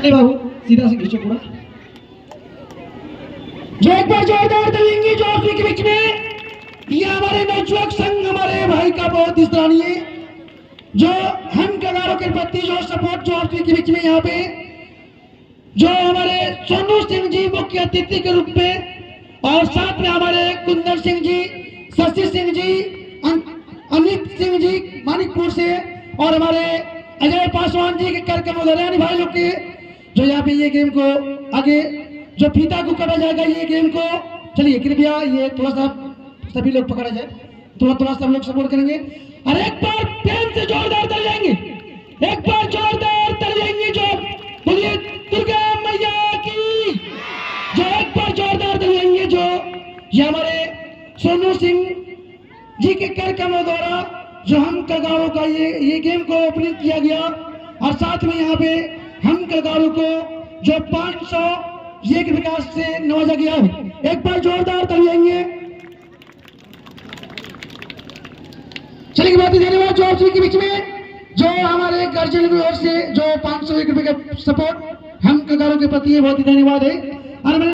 चलिए बाबू सीधा से खींचो पूरा। जो एक बार जोरदार दलेंगे जो आपके के बीच में ये हमारे नवयुवक संघ हमारे भाई का बहुत ही सराहनीय जो हम कगारों के प्रति जो सपोर्ट जो आपके के बीच में यहाँ पे जो हमारे सोनू सिंह जी मुख्य अतिथि के रूप में और साथ में हमारे कुंदन सिंह जी, शशि सिंह जी, अमित सिंह जी मानिकपुर से और हमारे अजय पासवान जी के कार्यक्रम उदरयानी भाई लोग के जो यहाँ पे ये गेम को आगे जो फीता को काटा जाएगा ये गेम को। चलिए कृपया ये थोड़ा सा सभी लोग पकड़ा जाए, थोड़ा सब लोग सपोर्ट करेंगे और एक बार प्रेम से जोरदार तर जाएंगे, एक बार जोरदार तर जाएंगे जो बोलिए दुर्गा मैया की जो एक बार जोरदार तर जाएंगे जो ये हमारे सोनू सिंह जी के कार्यक्रमों द्वारा जो हम कगारों का ये गेम को ओपनिंग किया गया और साथ में यहाँ पे हम कगारों को जो 500 ये के विकास से नवाजा गया है। एक बार जोरदार तर जाएंगे। चलिए बहुत ही धन्यवाद जो आप सभी के बीच में जो हमारे गार्जियन की ओर से जो 501 रुपए का सपोर्ट हम कगारों के प्रति बहुत ही धन्यवाद है।